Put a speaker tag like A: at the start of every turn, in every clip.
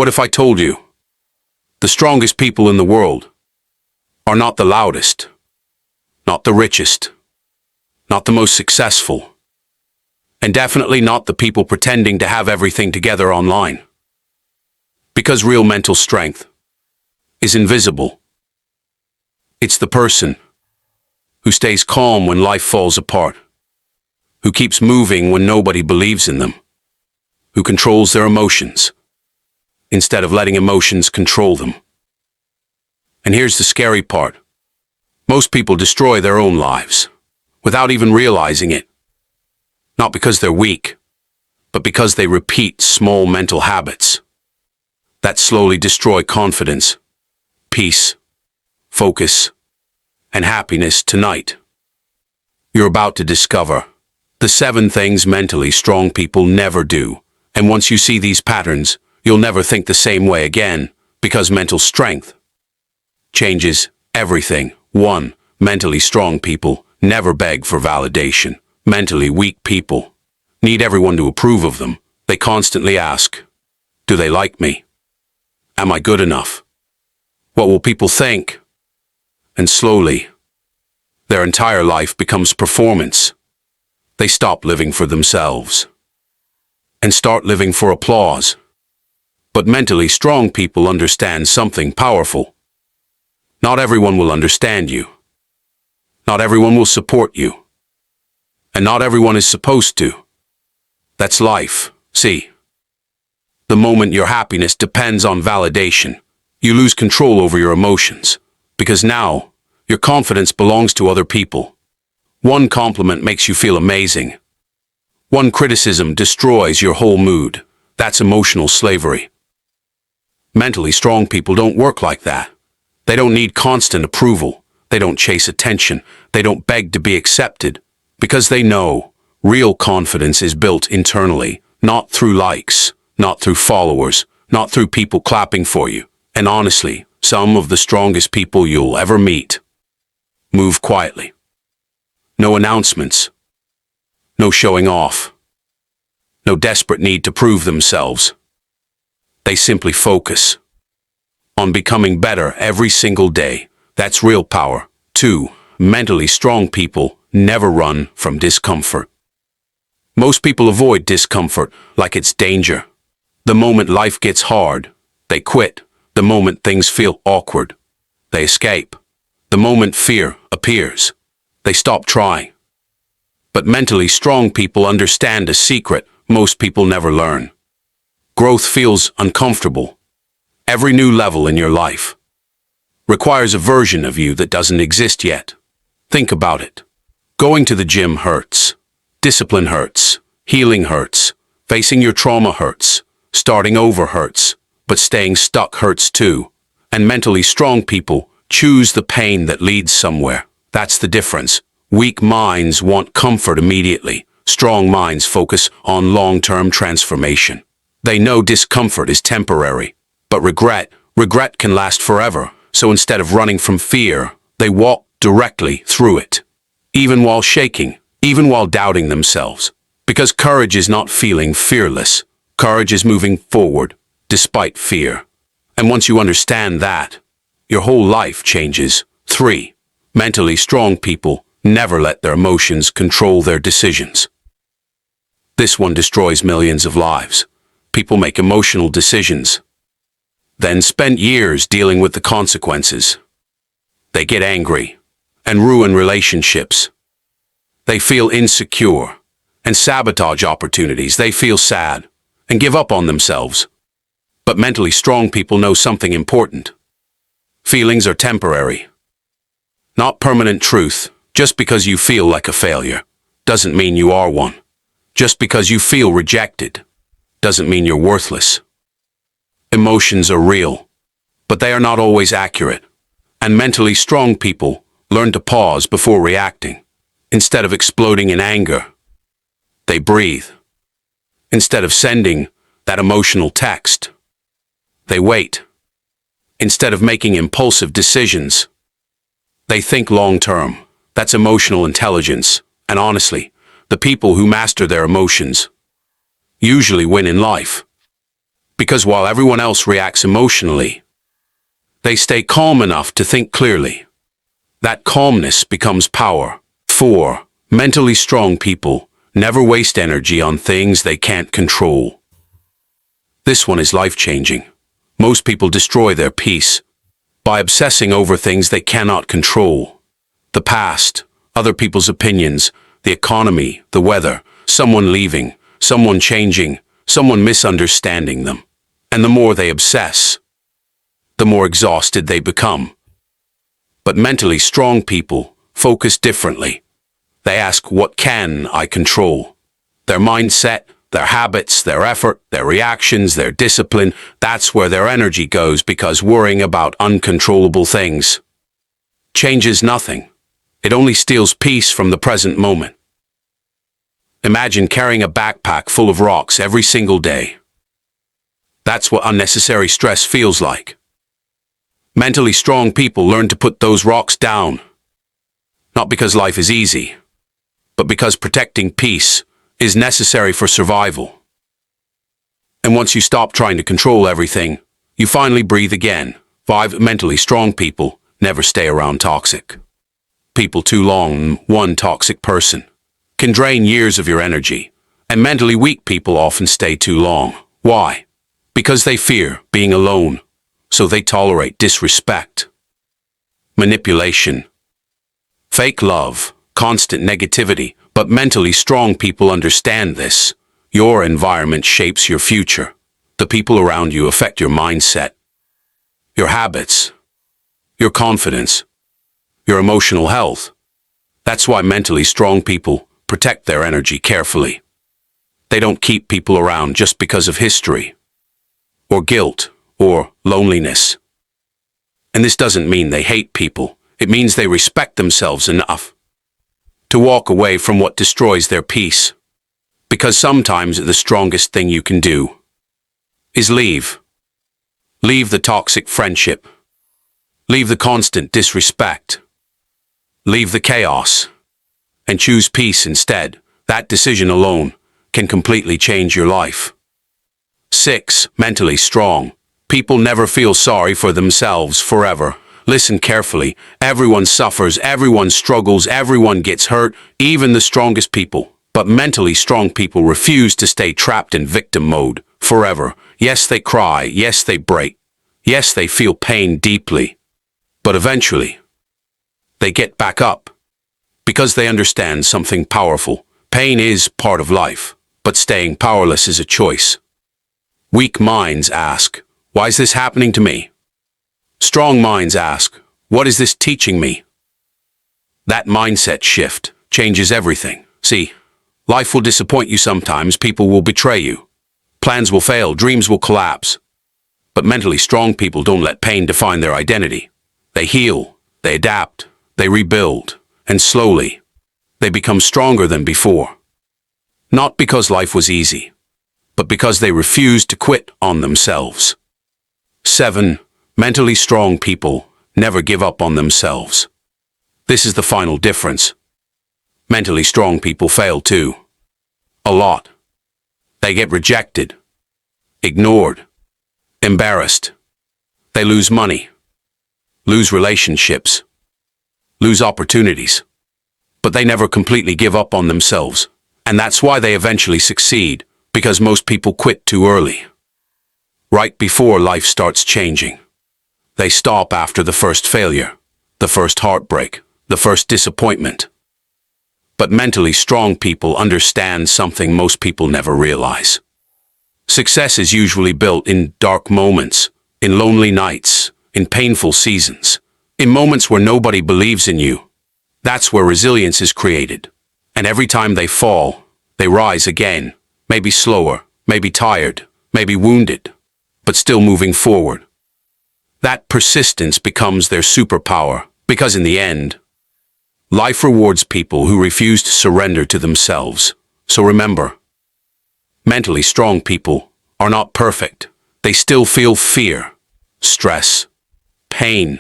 A: What if I told you the strongest people in the world are not the loudest, not the richest, not the most successful, and definitely not the people pretending to have everything together online? Because real mental strength is invisible. It's the person who stays calm when life falls apart, who keeps moving when nobody believes in them, who controls their emotions instead of letting emotions control them. And here's the scary part. Most people destroy their own lives without even realizing it. Not because they're weak, but because they repeat small mental habits that slowly destroy confidence, peace, focus, and happiness. Tonight, you're about to discover the 7 things mentally strong people never do. And once you see these patterns, you'll never think the same way again, because mental strength changes everything. 1. Mentally strong people never beg for validation. Mentally weak people need everyone to approve of them. They constantly ask, do they like me? Am I good enough? What will people think? And slowly, their entire life becomes performance. They stop living for themselves and start living for applause. But mentally strong people understand something powerful. Not everyone will understand you. Not everyone will support you. And not everyone is supposed to. That's life. See, the moment your happiness depends on validation, you lose control over your emotions, because now your confidence belongs to other people. One compliment makes you feel amazing. One criticism destroys your whole mood. That's emotional slavery. Mentally strong people don't work like that. They don't need constant approval. They don't chase attention. They don't beg to be accepted, because they know real confidence is built internally, not through likes, not through followers, not through people clapping for you. And honestly, some of the strongest people you'll ever meet move quietly. No announcements. No showing off. No desperate need to prove themselves. They simply focus on becoming better every single day. That's real power. 2. Mentally strong people never run from discomfort. Most people avoid discomfort like it's danger. The moment life gets hard, they quit. The moment things feel awkward, they escape. The moment fear appears, they stop trying. But mentally strong people understand a secret most people never learn. Growth feels uncomfortable. Every new level in your life requires a version of you that doesn't exist yet. Think about it. Going to the gym hurts. Discipline hurts. Healing hurts. Facing your trauma hurts. Starting over hurts. But staying stuck hurts too. And mentally strong people choose the pain that leads somewhere. That's the difference. Weak minds want comfort immediately. Strong minds focus on long-term transformation. They know discomfort is temporary, but regret can last forever. So instead of running from fear, they walk directly through it. Even while shaking, even while doubting themselves. Because courage is not feeling fearless. Courage is moving forward, despite fear. And once you understand that, your whole life changes. 3. Mentally strong people never let their emotions control their decisions. This one destroys millions of lives. People make emotional decisions, then spend years dealing with the consequences. They get angry and ruin relationships. They feel insecure and sabotage opportunities. They feel sad and give up on themselves. But mentally strong people know something important. Feelings are temporary, not permanent truth. Just because you feel like a failure doesn't mean you are one. Just because you feel rejected doesn't mean you're worthless. Emotions are real, but they are not always accurate. And mentally strong people learn to pause before reacting. Instead of exploding in anger, they breathe. Instead of sending that emotional text, they wait. Instead of making impulsive decisions, they think long-term. That's emotional intelligence. And honestly, the people who master their emotions usually win in life. Because while everyone else reacts emotionally, they stay calm enough to think clearly. That calmness becomes power. 4. Mentally strong people never waste energy on things they can't control. This one is life-changing. Most people destroy their peace by obsessing over things they cannot control. The past, other people's opinions, the economy, the weather, someone leaving, someone changing, someone misunderstanding them. And the more they obsess, the more exhausted they become. But mentally strong people focus differently. They ask, what can I control? Their mindset, their habits, their effort, their reactions, their discipline, that's where their energy goes, because worrying about uncontrollable things changes nothing. It only steals peace from the present moment. Imagine carrying a backpack full of rocks every single day. That's what unnecessary stress feels like. Mentally strong people learn to put those rocks down. Not because life is easy, but because protecting peace is necessary for survival. And once you stop trying to control everything, you finally breathe again. 5. Mentally strong people never stay around toxic people too long. 1 toxic person can drain years of your energy, and mentally weak people often stay too long. Why? Because they fear being alone, so they tolerate disrespect, manipulation, fake love, constant negativity. But mentally strong people understand this. Your environment shapes your future. The people around you affect your mindset, your habits, your confidence, your emotional health. That's why mentally strong people protect their energy carefully. They don't keep people around just because of history, or guilt, or loneliness. And this doesn't mean they hate people. It means they respect themselves enough to walk away from what destroys their peace. Because sometimes the strongest thing you can do is leave. Leave the toxic friendship. Leave the constant disrespect. Leave the chaos. And choose peace instead. That decision alone can completely change your life. 6. Mentally strong people never feel sorry for themselves forever. Listen carefully. Everyone suffers, everyone struggles, everyone gets hurt, even the strongest people. But mentally strong people refuse to stay trapped in victim mode forever. Yes, they cry. Yes, they break. Yes, they feel pain deeply. But eventually, they get back up. Because they understand something powerful. Pain is part of life, but staying powerless is a choice. Weak minds ask, why is this happening to me? Strong minds ask, what is this teaching me? That mindset shift changes everything. See, life will disappoint you sometimes, people will betray you. Plans will fail, dreams will collapse. But mentally strong people don't let pain define their identity. They heal, they adapt, they rebuild, and slowly, they become stronger than before. Not because life was easy, but because they refused to quit on themselves. 7. Mentally strong people never give up on themselves. This is the final difference. Mentally strong people fail too. A lot. They get rejected, ignored, embarrassed. They lose money, lose relationships, lose opportunities. But they never completely give up on themselves. And that's why they eventually succeed, because most people quit too early. Right before life starts changing. They stop after the first failure, the first heartbreak, the first disappointment. But mentally strong people understand something most people never realize. Success is usually built in dark moments, in lonely nights, in painful seasons, in moments where nobody believes in you. That's where resilience is created. And every time they fall, they rise again, maybe slower, maybe tired, maybe wounded, but still moving forward. That persistence becomes their superpower, because in the end, life rewards people who refuse to surrender to themselves. So remember, mentally strong people are not perfect. They still feel fear, stress, pain,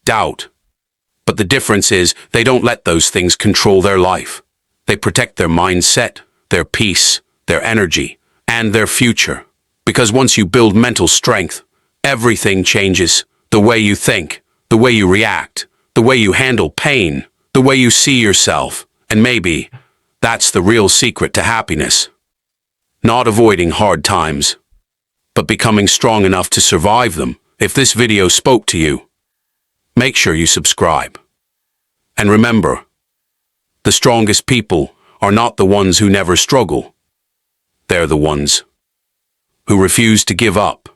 A: doubt. But the difference is they don't let those things control their life. They protect their mindset, their peace, their energy, and their future. Because once you build mental strength, everything changes. The way you think, the way you react, the way you handle pain, the way you see yourself. And maybe that's the real secret to happiness. Not avoiding hard times, but becoming strong enough to survive them. If this video spoke to you, make sure you subscribe. And remember, the strongest people are not the ones who never struggle. They're the ones who refuse to give up.